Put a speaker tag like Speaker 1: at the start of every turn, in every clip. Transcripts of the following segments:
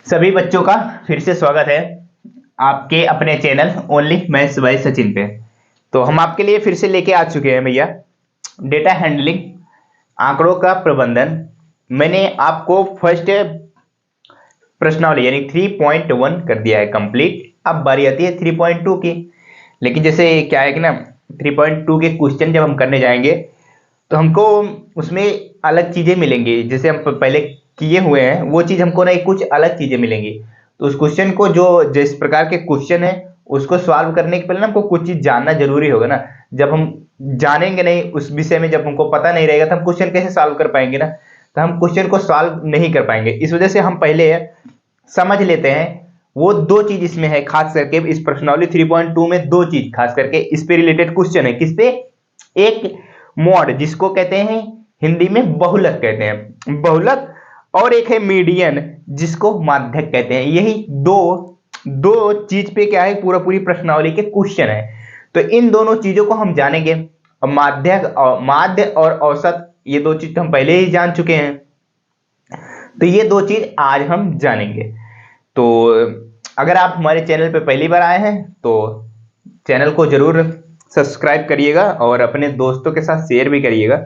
Speaker 1: सभी बच्चों का फिर से स्वागत है आपके अपने channel only maths by Sachin पे। तो हम आपके लिए फिर से लेके आ चुके हैं भैया डेटा हैंडलिंग, आंकड़ों का प्रबंधन। मैंने आपको फर्स्ट प्रश्नावली यानी 3.1 कर दिया है कंप्लीट। अब बारी आती है 3.2 की। लेकिन जैसे क्या है कि ना 3.2 के क्वेश्चन जब हम करने जाएंगे तो हमको उसमें अलग चीजें मिलेंगी। जैसे हम पहले किए हुए हैं वो चीज हमको ना कुछ अलग चीजें मिलेंगी। तो उस क्वेश्चन को जो जिस प्रकार के क्वेश्चन है उसको सॉल्व करने के पहले ना हमको कुछ चीज जानना जरूरी होगा ना। जब हम जानेंगे नहीं उस विषय में, जब हमको पता नहीं रहेगा तो हम क्वेश्चन कैसे सॉल्व कर पाएंगे ना। तो हम क्वेश्चन को सॉल्व नहीं कर पाएंगे। इस वजह से हम पहले समझ लेते हैं वो दो चीज इसमें है। खास करके इस प्रश्नावली 3.2 में दो चीज खास करके इस पे रिलेटेड क्वेश्चन है। किस पे? एक मॉड जिसको कहते हैं हिंदी में बहुलक कहते हैं, बहुलक, और एक है मीडियन जिसको माध्यक कहते हैं। यही दो दो चीज पे क्या है पूरी प्रश्नावली के क्वेश्चन है। तो इन दोनों चीजों को हम जानेंगे। और माध्यक और माध्य और औसत ये दो चीज तो हम पहले ही जान चुके हैं। तो ये दो चीज आज हम जानेंगे। तो अगर आप हमारे चैनल पे पहली बार आए हैं तो चैनल को जरूर सब्सक्राइब करिएगा और अपने दोस्तों के साथ शेयर भी करिएगा।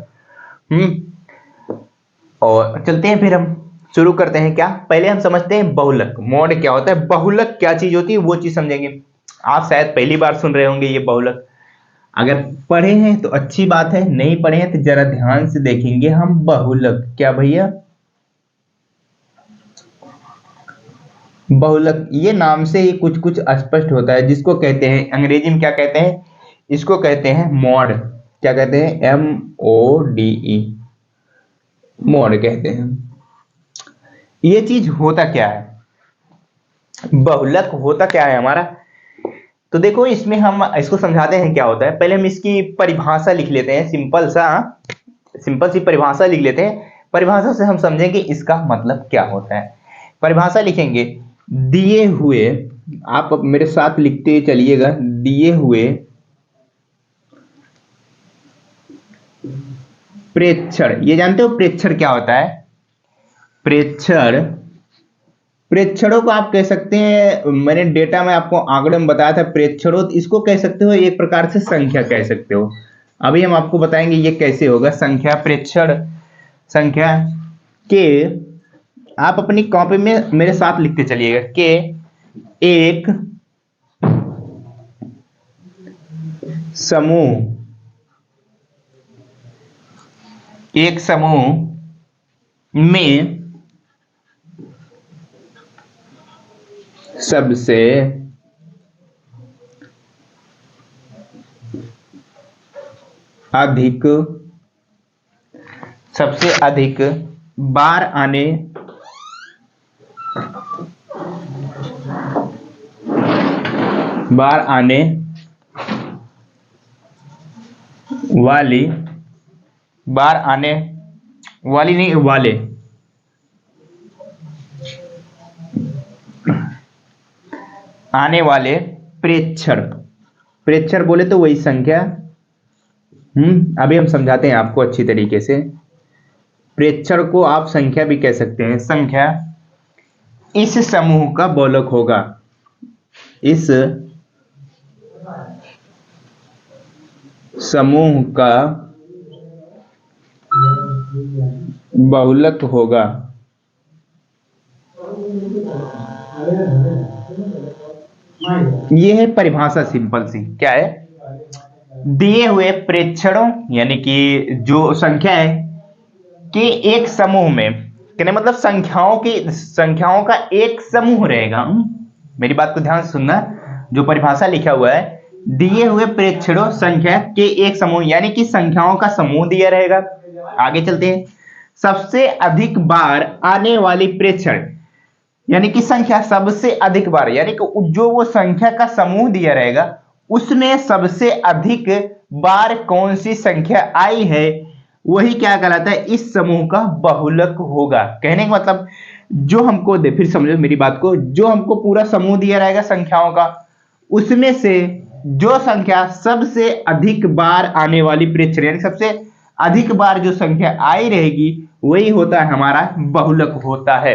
Speaker 1: और चलते हैं, फिर हम शुरू करते हैं। क्या पहले हम समझते हैं बहुलक मॉड क्या होता है, बहुलक क्या चीज होती है वो चीज समझेंगे। आप शायद पहली बार सुन रहे होंगे ये बहुलक। अगर पढ़े हैं तो अच्छी बात है, नहीं पढ़े हैं तो जरा ध्यान से देखेंगे हम। बहुलक क्या भैया? बहुलक ये नाम से ही कुछ कुछ स्पष्ट होता है। जिसको कहते हैं अंग्रेजी में क्या कहते हैं, इसको कहते हैं मॉड। क्या कहते हैं? MODE, मॉड कहते हैं। ये चीज होता क्या है, बहुलक होता क्या है हमारा? तो देखो इसमें हम इसको समझाते हैं क्या होता है। पहले हम इसकी परिभाषा लिख लेते हैं। सिंपल सी परिभाषा लिख लेते हैं। परिभाषा से हम समझेंगे इसका मतलब क्या होता है। परिभाषा लिखेंगे, दिए हुए, आप मेरे साथ लिखते चलिएगा, दिए हुए प्रेक्षण। ये जानते हो प्रेक्षण क्या होता है? प्रेक्षण, प्रेक्षणों को आप कह सकते हैं, मैंने डेटा में आपको आंकड़े में बताया था प्रेक्षणों, तो इसको कह सकते हो एक प्रकार से संख्या कह सकते हो। अभी हम आपको बताएंगे ये कैसे होगा संख्या, प्रेक्षण संख्या के। आप अपनी कॉपी में मेरे साथ लिखते चलिएगा के एक समूह, एक समूह में सबसे अधिक बार आने वाली, बार आने वाली नहीं वाले, आने वाले प्रेक्षण। प्रेक्षण बोले तो वही संख्या। अभी हम समझाते हैं आपको अच्छी तरीके से। प्रेक्षण को आप संख्या भी कह सकते हैं। संख्या इस समूह का बहुलक होगा, इस समूह का बहुलक होगा। यह है परिभाषा सिंपल सी। क्या है? दिए हुए प्रेक्षणों यानी कि जो संख्या है कि एक समूह में, कहने मतलब संख्याओं का एक समूह रहेगा। मेरी बात को ध्यान से सुनना। जो परिभाषा लिखा हुआ है, दिए हुए प्रेक्षणों संख्या के एक समूह यानी कि संख्याओं का समूह दिया रहेगा। आगे चलते हैं। सबसे अधिक बार आने वाली प्रेक्षण यानी कि संख्या सबसे अधिक बार, यानी कि जो वो संख्या का समूह दिया रहेगा उसमें सबसे अधिक बार कौन सी संख्या आई है वही क्या कहलाता है, इस समूह का बहुलक होगा। कहने का मतलब जो हमको फिर समझो मेरी बात को, जो हमको पूरा समूह दिया रहेगा संख्याओं का, उसमें से जो संख्या सबसे अधिक बार आने वाली प्रेक्षण यानी सबसे अधिक बार जो संख्या आई रहेगी वही होता है हमारा बहुलक होता है।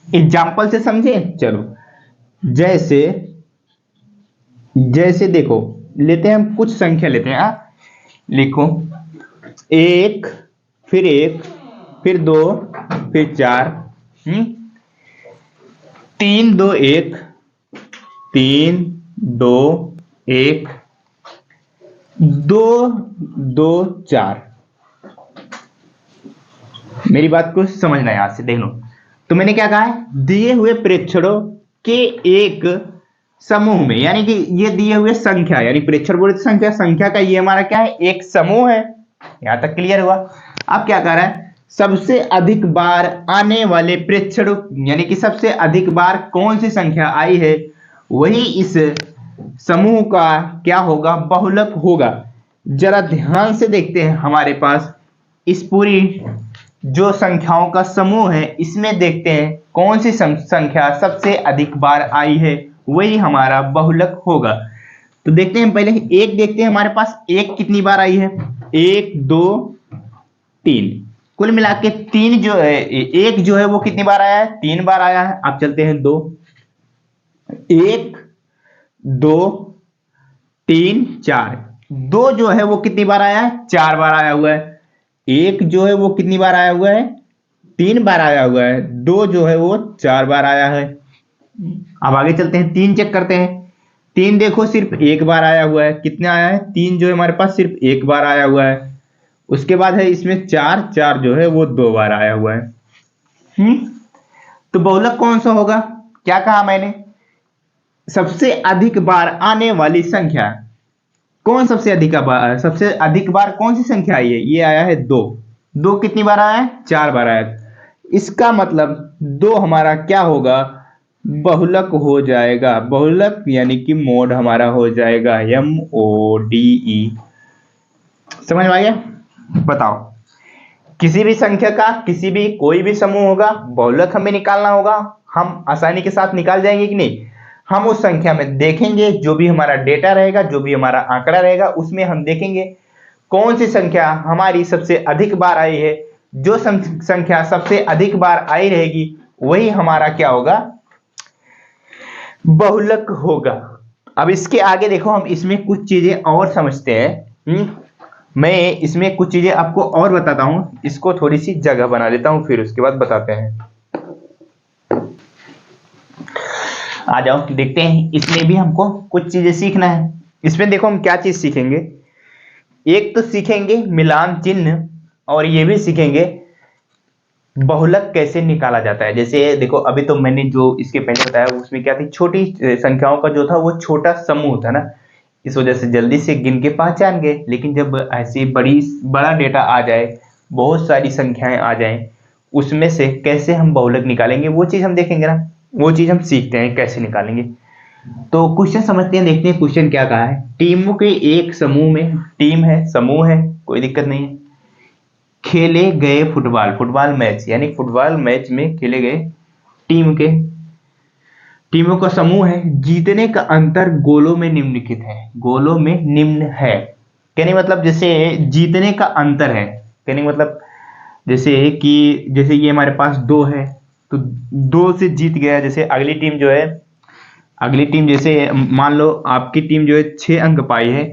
Speaker 1: एग्जाम्पल से समझे। चलो, जैसे जैसे देखो, लेते हैं हम कुछ संख्या लेते हैं। लिखो, एक, फिर एक, फिर दो, फिर चार, तीन दो एक, तीन दो एक, दो दो चार। मेरी बात को समझना है, यहां से देख लो। तो मैंने क्या कहा है, दिए हुए प्रेक्षणों के एक समूह में, यानी कि ये दिए हुए संख्या, यानी प्रेक्षण बोले संख्या, संख्या का ये हमारा क्या है, एक समूह है। यहां तक क्लियर हुआ। अब क्या कर रहा है, सबसे अधिक बार आने वाले प्रेक्षणों, यानी कि सबसे अधिक बार कौन सी संख्या आई है, वही इस समूह का क्या होगा, बहुलक होगा। जरा ध्यान से देखते हैं, हमारे पास इस पूरी जो संख्याओं का समूह है, इसमें देखते हैं कौन सी संख्या सबसे अधिक बार आई है, वही हमारा बहुलक होगा। तो देखते हैं, पहले एक देखते हैं, हमारे पास एक कितनी बार आई है, एक दो तीन, कुल मिला के तीन जो है, एक जो है वो कितनी बार आया है, तीन बार आया है। अब चलते हैं दो, एक दो तीन चार, दो जो है वो कितनी बार आया है, चार बार आया हुआ है। एक जो है वो कितनी बार आया हुआ है, तीन बार आया हुआ है। दो जो है वो चार बार आया है। अब आगे चलते हैं, तीन चेक करते हैं। तीन देखो सिर्फ एक बार आया हुआ है, कितने आया है, तीन जो है हमारे पास सिर्फ एक बार आया हुआ है। उसके बाद है इसमें चार, चार जो है वो दो बार आया हुआ है। तो बहुलक कौन सा होगा, क्या कहा मैंने, सबसे अधिक बार आने वाली संख्या। कौन सबसे अधिक बार कौन सी संख्या आई है, ये आया है दो। दो कितनी बार आया है, चार बार आया है। इसका मतलब दो हमारा क्या होगा, बहुलक हो जाएगा। बहुलक यानी कि मोड हमारा हो जाएगा MODE। समझ में आ गया। बताओ, किसी भी संख्या का किसी भी कोई भी समूह होगा, बहुलक हमें निकालना होगा। हम आसानी के साथ निकाल जाएंगे कि नहीं, हम उस संख्या में देखेंगे, जो भी हमारा डेटा रहेगा, जो भी हमारा आंकड़ा रहेगा, उसमें हम देखेंगे कौन सी संख्या हमारी सबसे अधिक बार आई है। जो संख्या सबसे अधिक बार आई रहेगी, वही हमारा क्या होगा, बहुलक होगा। अब इसके आगे देखो, हम इसमें कुछ चीजें और समझते हैं। मैं इसमें कुछ चीजें आपको और बताता हूं, इसको थोड़ी सी जगह बना लेता हूं, फिर उसके बाद बताते हैं। आ जाओ, देखते हैं, इसमें भी हमको कुछ चीजें सीखना है। इसमें देखो हम क्या चीज सीखेंगे, एक तो सीखेंगे मिलान चिन्ह, और ये भी सीखेंगे बहुलक कैसे निकाला जाता है। जैसे देखो, अभी तो मैंने जो इसके पहले बताया, उसमें क्या थी, छोटी संख्याओं का जो था वो छोटा समूह था ना, इस वजह से जल्दी से गिन के पहचान गए। लेकिन जब ऐसी बड़ा डेटा आ जाए, बहुत सारी संख्याएं आ जाएं, उसमें से कैसे हम बहुलक निकालेंगे, वो चीज हम देखेंगे ना, वो चीज हम सीखते हैं कैसे निकालेंगे। तो क्वेश्चन समझते हैं, देखते हैं क्वेश्चन क्या कहा है। टीमों के एक समूह में, टीम है, समूह है, कोई दिक्कत नहीं है, खेले गए फुटबॉल मैच, यानी फुटबॉल मैच में खेले गए टीमों का समूह है, जीतने का अंतर गोलों में निम्नलिखित है। गोलों में निम्न है कहने मतलब, जैसे जीतने का अंतर है कहने मतलब, जैसे कि जैसे ये हमारे पास दो है, तो दो से जीत गया। जैसे अगली टीम जैसे मान लो आपकी टीम जो है 6 अंक पाई है,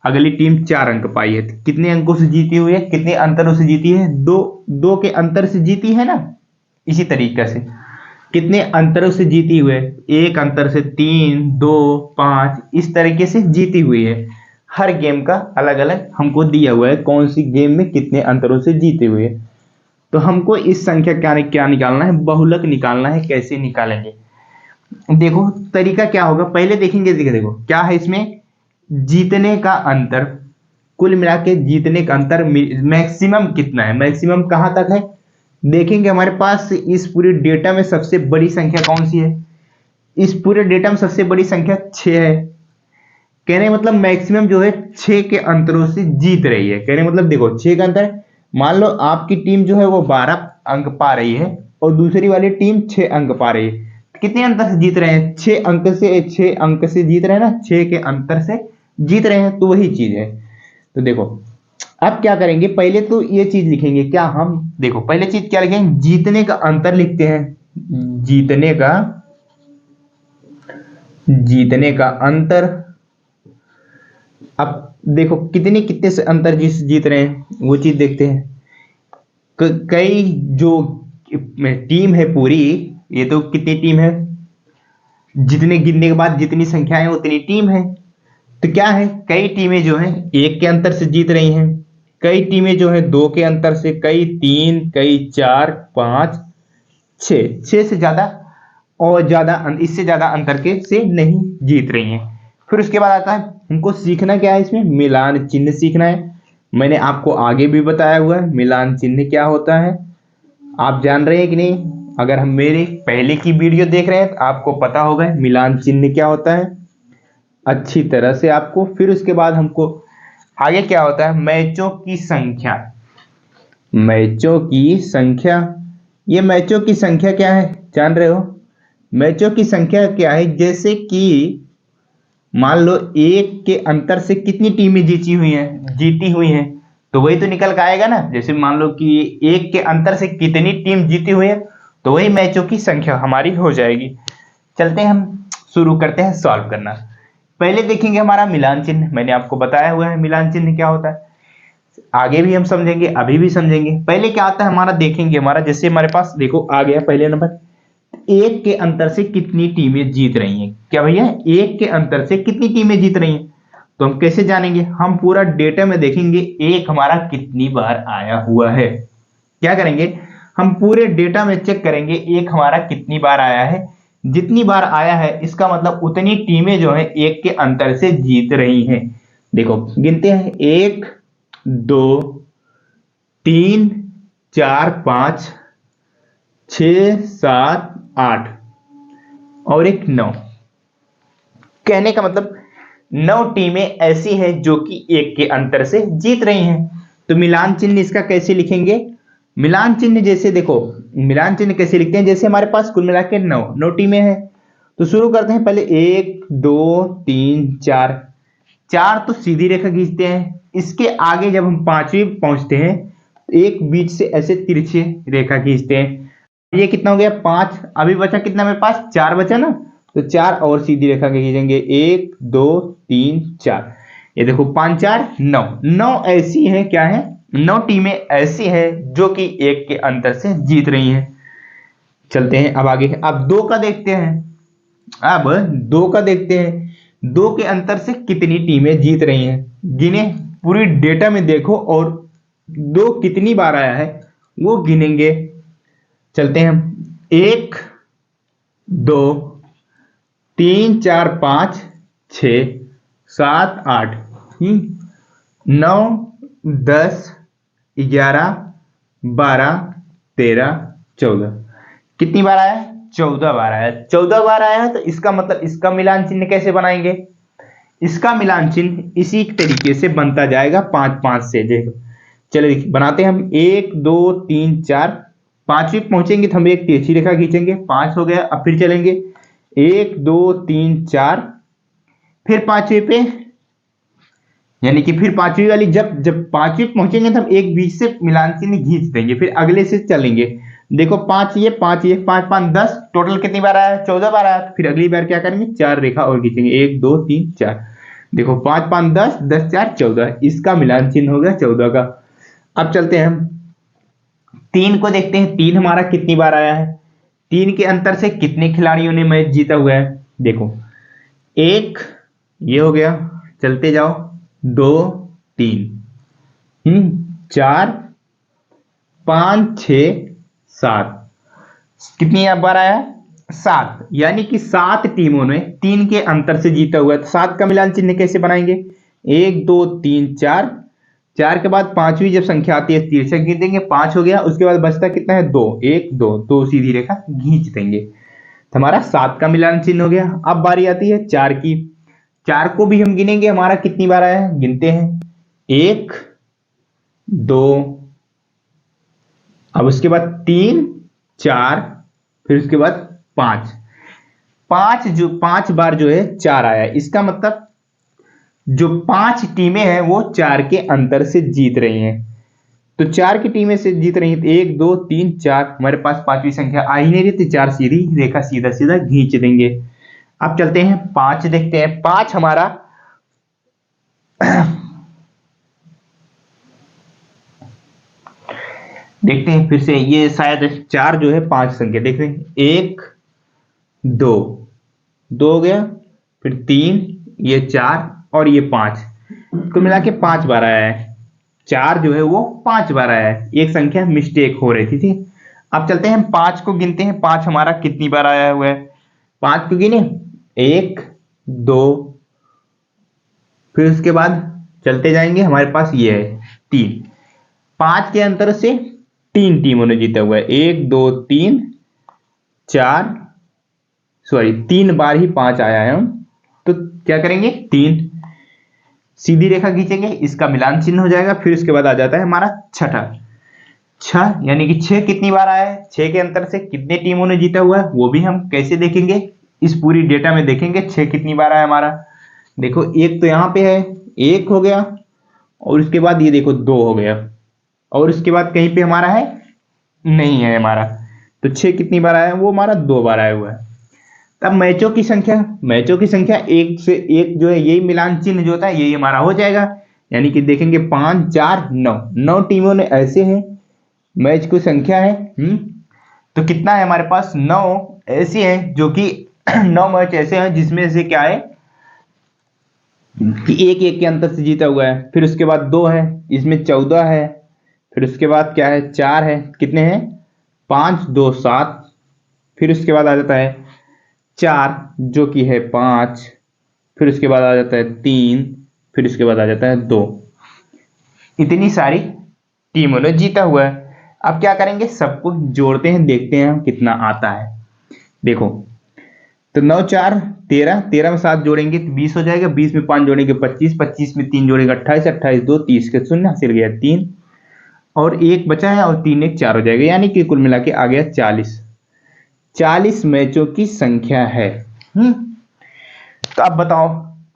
Speaker 1: अगली टीम 4 अंक पाई है, तो कितने अंकों से जीती हुई है, कितने अंतरों से जीती है, दो के अंतर से जीती है ना। इसी तरीके से कितने अंतरों से जीती हुई है, एक अंतर से, 3, 2, 5, इस तरीके से जीती हुई है। हर गेम का अलग अलग हमको दिया हुआ है, कौन सी गेम में कितने अंतरों से जीते हुए। तो हमको इस संख्या क्या निकालना है, बहुलक निकालना है। कैसे निकालेंगे, देखो तरीका क्या होगा, पहले देखेंगे। देखो क्या है इसमें, जीतने का अंतर, कुल मिला के जीतने का अंतर मैक्सिमम कितना है, मैक्सिमम कहां तक है, देखेंगे। हमारे पास इस पूरे डेटा में सबसे बड़ी संख्या कौन सी है, इस पूरे डेटा में सबसे बड़ी संख्या 6 है। कहने मतलब मैक्सिमम जो है 6 के अंतरों से जीत रही है। कहने मतलब देखो 6 का अंतर, मान लो आपकी टीम जो है वो 12 अंक पा रही है, और दूसरी वाली टीम 6 अंक पा रही है। कितने अंतर से जीत रहे हैं, 6 अंक से जीत रहे हैं ना, 6 के अंतर से जीत रहे हैं, तो वही चीज है। तो देखो अब क्या करेंगे, पहले तो ये चीज लिखेंगे क्या हम, देखो पहले चीज क्या लिखेंगे, जीतने का अंतर लिखते हैं। जीतने का अंतर। अब देखो कितने कितने से अंतर जीत रहे हैं वो चीज देखते हैं। कई जो टीम है पूरी, ये तो कितनी टीम है, जितने गिनने के बाद जितनी संख्या है उतनी टीम है। तो क्या है, कई टीमें जो हैं एक के अंतर से जीत रही हैं, कई टीमें जो हैं दो के अंतर से, कई तीन, कई चार, पांच, छह से ज्यादा और ज्यादा इससे ज्यादा अंतर के से नहीं जीत रही हैं। फिर उसके बाद आता है हमको सीखना क्या है, इसमें मिलान चिन्ह सीखना है। मैंने आपको आगे भी बताया हुआ है मिलान चिन्ह क्या होता है, आप जान रहे हैं कि नहीं। अगर हम मेरे पहले की वीडियो देख रहे हैं तो आपको पता होगा मिलान चिन्ह क्या होता है अच्छी तरह से आपको। फिर उसके बाद हमको आगे क्या होता है, मैचों की संख्या। मैचों की संख्या, ये मैचों की संख्या क्या है जान रहे हो। मैचों की संख्या क्या है, जैसे कि मान लो एक के अंतर से कितनी टीमें जीती हुई हैं, तो वही तो निकल के आएगा ना। जैसे मान लो कि एक के अंतर से कितनी टीम जीती हुई है, तो वही मैचों की संख्या हमारी हो जाएगी। चलते हैं हम शुरू करते हैं सॉल्व करना। पहले देखेंगे हमारा मिलान चिन्ह, मैंने आपको बताया हुआ है मिलान चिन्ह क्या होता है, आगे भी हम समझेंगे अभी भी समझेंगे। पहले क्या आता है हमारा देखेंगे, हमारा जैसे हमारे पास देखो आ गया पहले नंबर, एक के अंतर से कितनी टीमें जीत रही हैं। क्या भैया, एक के अंतर से कितनी टीमें जीत रही हैं, तो हम कैसे जानेंगे, हम पूरा डेटा में देखेंगे एक हमारा कितनी बार आया हुआ है। क्या करेंगे, हम पूरे डेटा में चेक करेंगे एक हमारा कितनी बार आया है। जितनी बार आया है इसका मतलब उतनी टीमें जो है एक के अंतर से जीत रही हैं। देखो गिनते हैं, 1 2 3 4 5 6 7 8 और एक 9। कहने का मतलब 9 टीमें ऐसी हैं जो कि एक के अंतर से जीत रही हैं। तो मिलान चिन्ह इसका कैसे लिखेंगे, मिलान चिन्ह जैसे देखो, मिलान चिन्ह कैसे लिखते हैं, जैसे हमारे पास कुल मिला के 9 टीमें हैं। तो शुरू करते हैं पहले 1 2 3 4, 4 तो सीधी रेखा खींचते हैं। इसके आगे जब हम पांचवी पहुंचते हैं तो एक बीच से ऐसे तिरछे रेखा खींचते हैं। ये कितना हो गया 5, अभी बचा कितना मेरे पास 4 बचा ना, तो 4 और सीधी रेखा खींचेंगे 1 2 3 4। ये देखो 5 4 9, 9 ऐसी है, क्या है 9 टीमें ऐसी हैं जो कि एक के अंतर से जीत रही हैं। चलते हैं अब आगे, अब 2 का देखते हैं। अब 2 का देखते हैं, 2 के अंतर से कितनी टीमें जीत रही हैं, गिने पूरी डेटा में देखो और 2 कितनी बार आया है वो गिनेंगे। चलते हैं हम, 1 2 3 4 5 6 7 8 9 10 11 12 13 14। कितनी बार आया, 14 बार आया। 14 बार आया है तो इसका मतलब इसका मिलान चिन्ह कैसे बनाएंगे, इसका मिलान चिन्ह इसी तरीके से बनता जाएगा 5 5 से। देखो चलो बनाते हैं हम, 1 2 3 4, पांचवी पहुंचेंगे तो हम एक तिरछी रेखा खींचेंगे, 5 हो गया। अब फिर चलेंगे 1 2 3 4, फिर पांचवी पे, यानी कि फिर पांचवी वाली जब जब पांचवी पहुंचेंगे तो हम एक बीच से मिलान चिन्ह खींच देंगे, फिर अगले से चलेंगे। देखो 5 ये 5 ये 5 5 10, टोटल कितनी बार आया, 14 बार आया। फिर अगली बार क्या करेंगे, 4 रेखा और खींचेंगे, 1 2 3 4। देखो 5 5 10 10 4 14, इसका मिलान चिन्ह हो गया 14 का। अब चलते हैं हम 3 को देखते हैं, 3 हमारा कितनी बार आया है, 3 के अंतर से कितने खिलाड़ियों ने मैच जीता हुआ है। देखो 1 ये हो गया, चलते जाओ 2 3 4 5 6 7, कितनी बार आया 7, यानी कि 7 टीमों ने 3 के अंतर से जीता हुआ है। तो 7 का मिलान चिन्ह कैसे बनाएंगे, 1 2 3 4, 4 के बाद पांचवी जब संख्या आती है तिरछा खींच देंगे, 5 हो गया। उसके बाद बचता कितना है 2, 1 2 2 सीधी रेखा खींच देंगे, तो हमारा 7 का मिलान चिन्ह हो गया। अब बारी आती है 4 की, 4 को भी हम गिनेंगे हमारा कितनी बार आया है, गिनते हैं 1 2, अब उसके बाद 3 4, फिर उसके बाद 5, 5 बार जो है 4 आया। इसका मतलब जो 5 टीमें हैं वो 4 के अंतर से जीत रही हैं। तो 4 की टीमें से जीत रही है, 1 2 3 4, हमारे पास पांचवी संख्या आ ही नहीं रही, तो 4 सीधी रेखा सीधा सीधा खींच देंगे। अब चलते हैं 5 देखते हैं। 5 हमारा देखते हैं फिर से, ये शायद 4 जो है 5 संख्या देख रहे हैं, 1 2 2 हो गया, फिर 3, ये 4 और ये 5, कुल मिला के 5 बार आया है। 4 जो है वो 5 बार आया है, एक संख्या मिस्टेक हो रही थी। अब चलते हैं 5 को गिनते हैं, 5 हमारा कितनी बार आया हुआ है। 5 को गिने, 1 2, फिर उसके बाद चलते जाएंगे, हमारे पास ये है 3। 5 के अंतर से 3 टीमों ने जीता हुआ है, 1 2 3 4, सॉरी 3 बार ही 5 आया है। हम तो क्या करेंगे, 3 सीधी रेखा खींचेंगे, इसका मिलान चिन्ह हो जाएगा। फिर उसके बाद आ जाता है हमारा छठा, 6, यानी कि 6 कितनी बार आया है, 6 के अंतर से कितने टीमों ने जीता हुआ है, वो भी हम कैसे देखेंगे, इस पूरी डेटा में देखेंगे 6 कितनी बार आया हमारा। देखो एक तो यहाँ पे है, 1 हो गया, और उसके बाद ये देखो 2 हो गया, और उसके बाद कहीं पे हमारा है, नहीं है हमारा। तो 6 कितनी बार आया है, वो हमारा 2 बार आया हुआ है। तब मैचों की संख्या 1 से 1 जो है, यही मिलान चिन्ह जो होता है यही हमारा हो जाएगा। यानी कि देखेंगे 5 4 9, 9 टीमों ने ऐसे हैं, मैच की संख्या है। तो कितना है हमारे पास, 9 ऐसी हैं जो कि 9 मैच ऐसे हैं जिसमें से क्या है कि 1 के अंतर से जीता हुआ है। फिर उसके बाद 2 है, इसमें 14 है। फिर उसके बाद क्या है, 4 है, कितने हैं 5 2 7। फिर उसके बाद आ जाता है 4 जो कि है 5। फिर उसके बाद आ जाता है 3। फिर उसके बाद आ जाता है 2। इतनी सारी टीमों ने जीता हुआ है। अब क्या करेंगे, सबको जोड़ते हैं, देखते हैं हम कितना आता है। देखो तो 9 4 13, 13 में 7 जोड़ेंगे तो 20 हो जाएगा, 20 में 5 जोड़ेंगे 25, 25 में 3 जोड़ेंगे 28, 28 2 30 के शून्य हासिल गया 3, और 1 बचा है, और 3 1 4 हो जाएगा, यानी कि कुल मिला के आ गया 40। 40 मैचों की संख्या है। तो अब बताओ,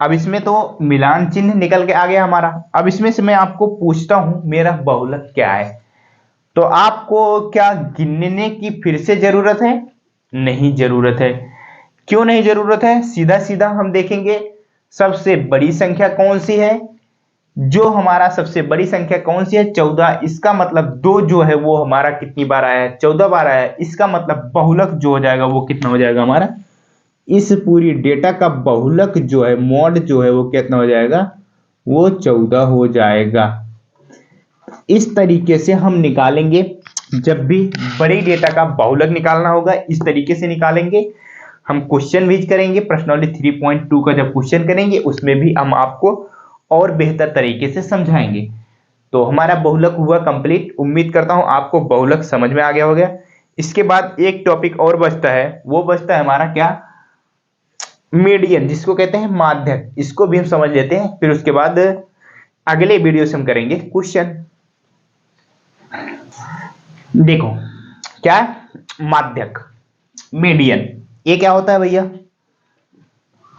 Speaker 1: अब इसमें तो मिलान चिन्ह निकल के आ गया हमारा। अब इसमें से मैं आपको पूछता हूं मेरा बहुलक क्या है, तो आपको क्या गिनने की फिर से जरूरत है, नहीं जरूरत है। क्यों नहीं जरूरत है, सीधा सीधा हम देखेंगे सबसे बड़ी संख्या कौन सी है, जो हमारा सबसे बड़ी संख्या कौन सी है, 14। इसका मतलब 2 जो है वो हमारा कितनी बार आया है, 14 बार आया है। इसका मतलब बहुलक जो हो जाएगा वो कितना हो जाएगा हमारा, इस पूरी डेटा का बहुलक जो है, मॉड जो है वो कितना हो जाएगा, वो 14 हो जाएगा। इस तरीके से हम निकालेंगे, जब भी बड़ी डेटा का बहुलक निकालना होगा इस तरीके से निकालेंगे। हम क्वेश्चन भी करेंगे, प्रश्नावली 3.2 का जब क्वेश्चन करेंगे उसमें भी हम आपको और बेहतर तरीके से समझाएंगे। तो हमारा बहुलक हुआ कंप्लीट। उम्मीद करता हूं आपको बहुलक समझ में आ गया होगा। इसके बाद एक टॉपिक और बचता है, वो बचता है हमारा क्या, मीडियन, जिसको कहते हैं माध्यक। इसको भी हम समझ लेते हैं, फिर उसके बाद अगले वीडियो से हम करेंगे क्वेश्चन। देखो क्या, माध्यक, मीडियन, ये क्या होता है भैया,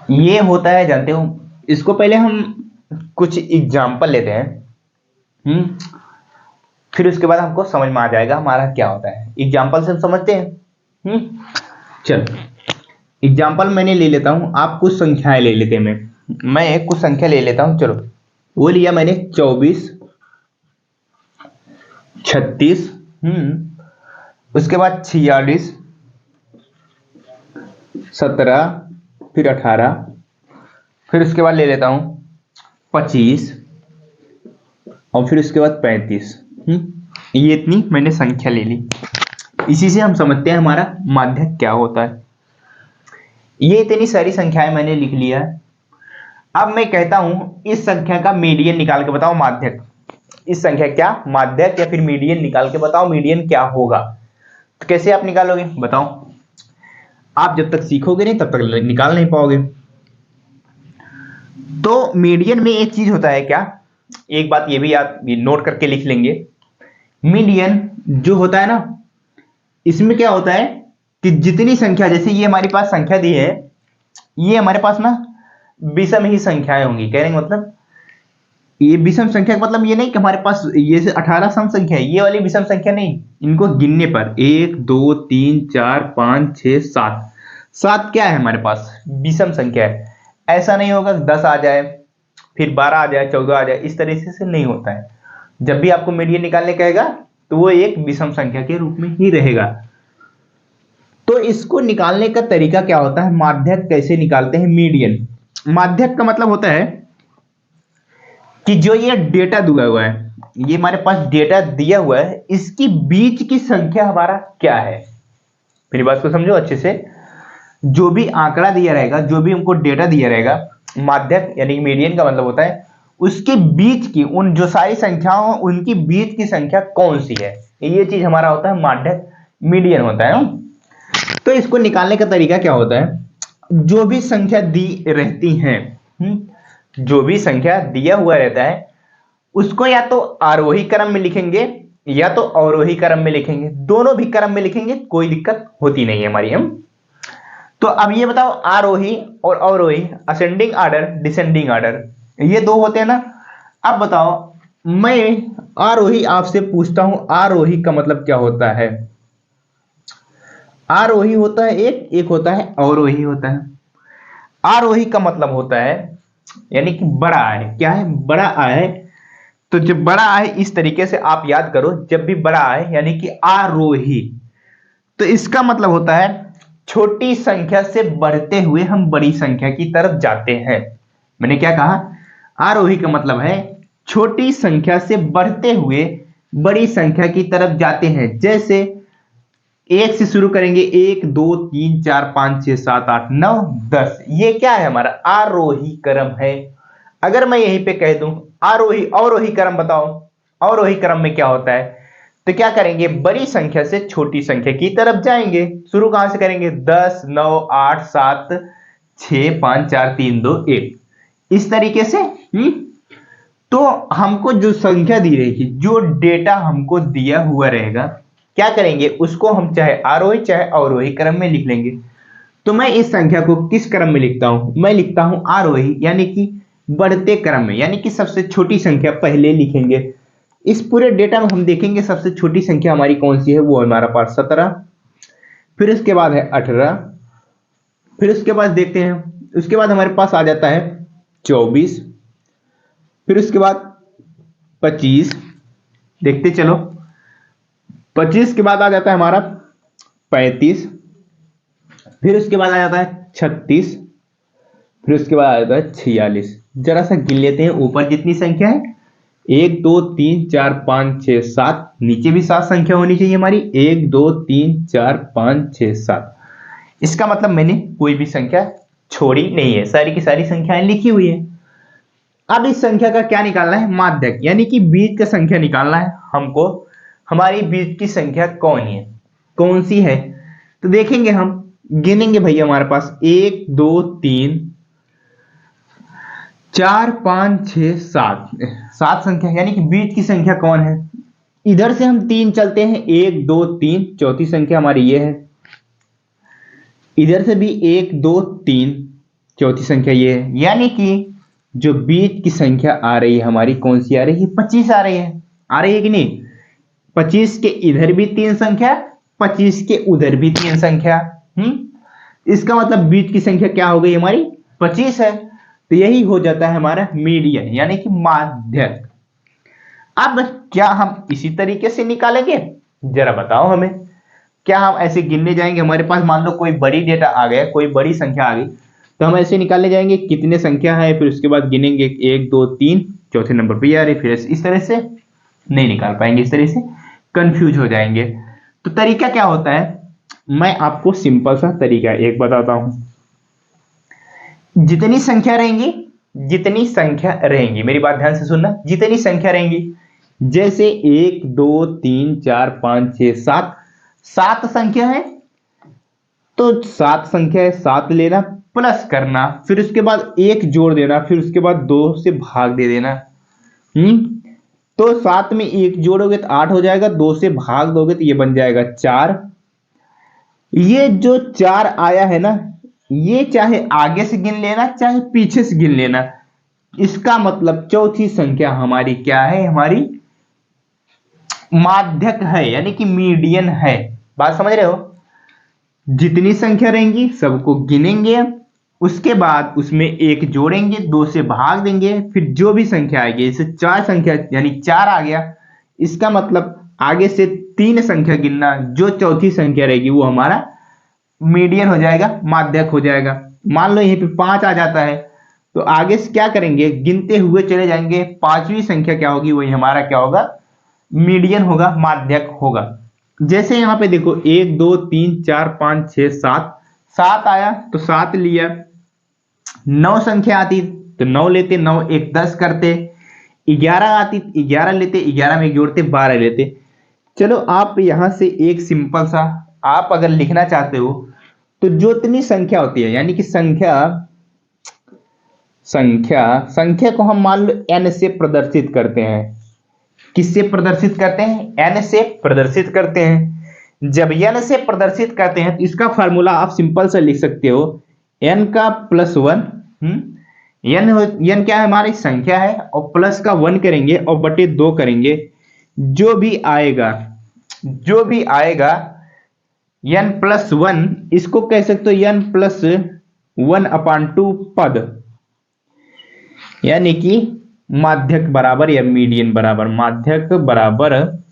Speaker 1: ये होता है, जानते हो इसको, पहले हम कुछ एग्जाम्पल लेते हैं, फिर उसके बाद हमको समझ में आ जाएगा हमारा क्या होता है। एग्जाम्पल से हम समझते हैं। चलो एग्जाम्पल मैंने ले लेता हूं, आप कुछ संख्याएं ले लेते हैं, मैं कुछ संख्या ले लेता हूं। चलो वो लिया मैंने 24 36, उसके बाद 46 17, फिर 18, फिर उसके बाद ले लेता हूं 25, और फिर उसके बाद 35। ये इतनी मैंने संख्या ले ली। इसी से हम समझते हैं हमारा माध्यक क्या होता है। ये इतनी सारी संख्याएं मैंने लिख लिया है। अब मैं कहता हूं इस संख्या का मीडियन निकाल के बताओ माध्यक। इस संख्या क्या माध्यक या फिर मीडियन निकाल के बताओ, मीडियन क्या होगा। तो कैसे आप निकालोगे बताओ, आप जब तक सीखोगे नहीं तब तक निकाल नहीं पाओगे। तो मीडियन में एक चीज होता है क्या, एक बात ये भी आप नोट करके लिख लेंगे। मीडियन जो होता है ना, इसमें क्या होता है कि जितनी संख्या, जैसे ये हमारे पास संख्या दी है, ये हमारे पास ना विषम ही संख्याएं होंगी। कहने का मतलब ये विषम संख्या का मतलब ये नहीं कि हमारे पास ये से 18 सम संख्या है, ये वाली विषम संख्या नहीं। इनको गिनने पर 1 2 3 4 5 6 7, 7 क्या है हमारे पास, विषम संख्या है। ऐसा नहीं होगा 10 आ जाए फिर 12 आ जाए 14 आ जाए, इस तरीके से नहीं होता है। जब भी आपको मीडियन निकालने कहेगा तो वो एक विषम संख्या के रूप में ही रहेगा। तो इसको निकालने का तरीका क्या होता है, माध्यक कैसे निकालते हैं मीडियन। माध्यक का मतलब होता है कि जो ये डेटा दिया हुआ है, ये हमारे पास डेटा दिया हुआ है, इसकी बीच की संख्या हमारा क्या है। मेरी बात को समझो अच्छे से। जो भी आंकड़ा दिया रहेगा, जो भी हमको डेटा दिया रहेगा, माध्यक यानी कि मीडियन का मतलब होता है उसके बीच की, उन जो सारी संख्याओं उनकी बीच की संख्या कौन सी है, ये चीज हमारा होता है माध्यक, मीडियन होता है। तो इसको निकालने का तरीका क्या होता है, जो भी संख्या दी रहती है, जो भी संख्या दिया हुआ रहता है उसको या तो आरोही क्रम में लिखेंगे या तो अवरोही क्रम में लिखेंगे, दोनों भी क्रम में लिखेंगे, कोई दिक्कत होती नहीं है हमारी। हम तो अब ये बताओ, आरोही और अवरोही, असेंडिंग ऑर्डर डिसेंडिंग ऑर्डर, ये दो होते हैं ना। अब बताओ, मैं आरोही आपसे पूछता हूं, आरोही का मतलब क्या होता है। आरोही होता है एक होता है अवरोही होता है। आरोही का मतलब होता है यानी कि बड़ा आय, क्या है, बड़ा आय। तो जब बड़ा आय, इस तरीके से आप याद करो, जब भी बड़ा आय यानी कि आरोही, तो इसका मतलब होता है छोटी संख्या से बढ़ते हुए हम बड़ी संख्या की तरफ जाते हैं। मैंने क्या कहा, आरोही का मतलब है छोटी संख्या से बढ़ते हुए बड़ी संख्या की तरफ जाते हैं। जैसे एक से शुरू करेंगे, 1 2 3 4 5 6 7 8 9 10, ये क्या है, हमारा आरोही क्रम है। अगर मैं यहीं पे कह दूं आरोही अवरोही क्रम बताओ, अवरोही क्रम में क्या होता है, तो क्या करेंगे, बड़ी संख्या से छोटी संख्या की तरफ जाएंगे। शुरू कहां से करेंगे, 10 9 8 7 6 5 4 3 2 1, इस तरीके से। तो हमको जो संख्या दी रहेगी, जो डेटा हमको दिया हुआ रहेगा, क्या करेंगे, उसको हम चाहे आरोही चाहे अवरोही क्रम में लिख लेंगे। तो मैं इस संख्या को किस क्रम में लिखता हूं, मैं लिखता हूं आरोही यानी कि बढ़ते क्रम में, यानी कि सबसे छोटी संख्या पहले लिखेंगे। इस पूरे डेटा में हम देखेंगे सबसे छोटी संख्या हमारी कौन सी है, वो हमारा पास 17, फिर उसके बाद है 18, फिर उसके बाद देखते हैं, उसके बाद हमारे पास आ जाता है 24, फिर उसके बाद 25, देखते चलो, 25 के बाद आ जाता है हमारा 35, फिर उसके बाद आ जाता है 36, फिर उसके बाद आ जाता है 46। जरा सा गिन लेते हैं, ऊपर जितनी संख्या है 1 2 3 4 5 6 7, नीचे भी 7 संख्या होनी चाहिए हमारी, 1 2 3 4 5 6 7। इसका मतलब मैंने कोई भी संख्या छोड़ी नहीं है, सारी की सारी संख्याएं लिखी हुई है। अब इस संख्या का क्या निकालना है, माध्यक यानी कि बीज का संख्या निकालना है हमको। हमारी बीज की संख्या कौन है, कौन सी है, तो देखेंगे हम, गिनेंगे भैया, हमारे पास 1 2 3 4 5 6 7, 7 संख्या यानी कि बीज की संख्या कौन है। इधर से हम 3 चलते हैं, 1 2 3, चौथी संख्या हमारी ये है। इधर से भी 1 2 3, चौथी संख्या ये है। यानी कि जो बीज की संख्या आ रही है हमारी, कौन सी आ रही है, 25 आ रही है। आ रही है कि नहीं, 25 के इधर भी 3 संख्या, 25 के उधर भी 3 संख्या। इसका मतलब बीज की संख्या क्या हो गई हमारी, 25 है। तो यही हो जाता है हमारा मीडियन यानी कि माध्यक। अब क्या हम इसी तरीके से निकालेंगे, जरा बताओ हमें। क्या हम ऐसे गिनने जाएंगे, हमारे पास मान लो कोई बड़ी डेटा आ गया, कोई बड़ी संख्या आ गई, तो हम ऐसे निकालने जाएंगे कितने संख्या है, फिर उसके बाद गिनेंगे 1 2 3, चौथे नंबर पे आ रही, फिर इस तरह से नहीं निकाल पाएंगे, इस तरह से कंफ्यूज हो जाएंगे। तो तरीका क्या होता है, मैं आपको सिंपल सा तरीका एक बताता हूं। जितनी संख्या रहेंगी, जितनी संख्या रहेंगी, मेरी बात ध्यान से सुनना, जितनी संख्या रहेंगी, जैसे 1 2 3 4 5 6 7, 7 संख्या है तो 7 संख्या है, 7 लेना, प्लस करना, फिर उसके बाद 1 जोड़ देना, फिर उसके बाद 2 से भाग दे देना। तो 7 में 1 जोड़ोगे तो 8 हो जाएगा, 2 से भाग दोगे तो ये बन जाएगा 4। ये जो 4 आया है ना, ये चाहे आगे से गिन लेना चाहे पीछे से गिन लेना, इसका मतलब चौथी संख्या हमारी क्या है, हमारी माध्यक है, यानी कि मीडियन है। बात समझ रहे हो? जितनी संख्या रहेंगी सबको गिनेंगे, उसके बाद उसमें एक जोड़ेंगे, दो से भाग देंगे, फिर जो भी संख्या आएगी, जैसे चार संख्या यानी चार आ गया, इसका मतलब आगे से तीन संख्या गिनना, जो चौथी संख्या रहेगी वो हमारा मीडियन हो जाएगा, माध्यक हो जाएगा। मान लो यहीं पे पांच आ जाता है, तो आगे से क्या करेंगे, गिनते हुए चले जाएंगे, पांचवी संख्या क्या होगी, वही हमारा क्या होगा, मीडियन होगा, माध्यक होगा। जैसे यहां पे देखो 1 2 3 4 5 6 7, 7 आया तो 7 लिया। 9 संख्या आती तो 9 लेते, 9 1 10 करते। 11 आती 11 लेते, 11 में जोड़ते 12 लेते। चलो आप यहां से एक सिंपल सा आप अगर लिखना चाहते हो तो जितनी संख्या होती है, यानी कि संख्या संख्या संख्या को हम मान लो n से प्रदर्शित करते हैं। किससे प्रदर्शित करते हैं, n से प्रदर्शित करते हैं। जब n से प्रदर्शित करते हैं तो इसका फार्मूला आप सिंपल से लिख सकते हो, n का प्लस वन, n क्या है, हमारी संख्या है, और प्लस का 1 करेंगे और बटे 2 करेंगे। जो भी आएगा n प्लस वन, इसको कह सकते हो n प्लस 1/2 पद, यानी कि माध्यक बराबर या मीडियन बराबर, माध्यक बराबर,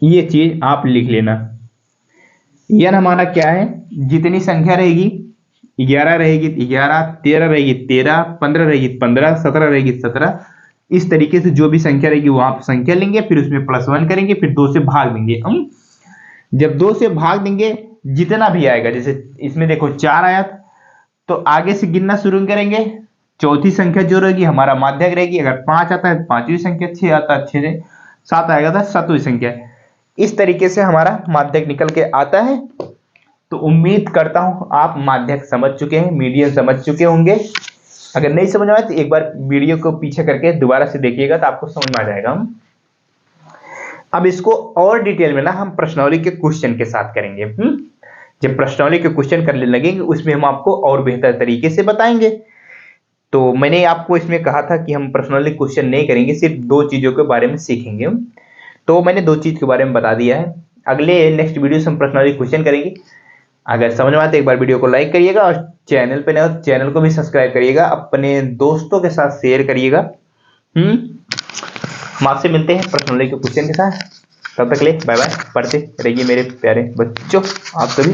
Speaker 1: ये चीज आप लिख लेना। n हमारा क्या है, जितनी संख्या रहेगी, 11 रहेगी 11, 13 रहेगी 13, 15 रहेगी 15, 17 रहेगी 17, इस तरीके से जो भी संख्या रहेगी वो आप संख्या लेंगे, फिर उसमें प्लस 1 करेंगे, फिर 2 से भाग देंगे। जब 2 से भाग देंगे, जितना भी आएगा, जैसे इसमें देखो 4 आया तो आगे से गिनना शुरू करेंगे, चौथी संख्या जो रहेगी हमारा माध्यक रहेगी। अगर 5 आता है तो पांचवी संख्या, 6 आता है 6 से, 7 आएगा तो सातवीं संख्या। इस तरीके से हमारा माध्यक निकल के आता है। तो उम्मीद करता हूं आप माध्यक समझ चुके हैं, मीडियन समझ चुके होंगे। अगर नहीं समझ आए तो एक बार वीडियो को पीछे करके दोबारा से देखिएगा तो आपको समझ में आ जाएगा। अब इसको और डिटेल में ना हम प्रश्नावली के क्वेश्चन के साथ करेंगे। जब प्रश्नावली के क्वेश्चन करने लगेंगे उसमें हम आपको और बेहतर तरीके से बताएंगे। तो मैंने आपको इसमें कहा था कि हम प्रश्नावली क्वेश्चन नहीं करेंगे, सिर्फ दो चीजों के बारे में सीखेंगे। तो मैंने दो चीज के बारे में बता दिया है। अगले नेक्स्ट वीडियो से हम प्रश्नावली क्वेश्चन करेंगे। अगर समझ में आए तो एक बार वीडियो को लाइक करिएगा, और चैनल पे नए हो चैनल को भी सब्सक्राइब करिएगा, अपने दोस्तों के साथ शेयर करिएगा। हम आपसे मिलते हैं प्रश्नावली के क्वेश्चन के साथ। तब तक ले बाय बाय, पढ़ते रहिए मेरे प्यारे बच्चों, आप सभी।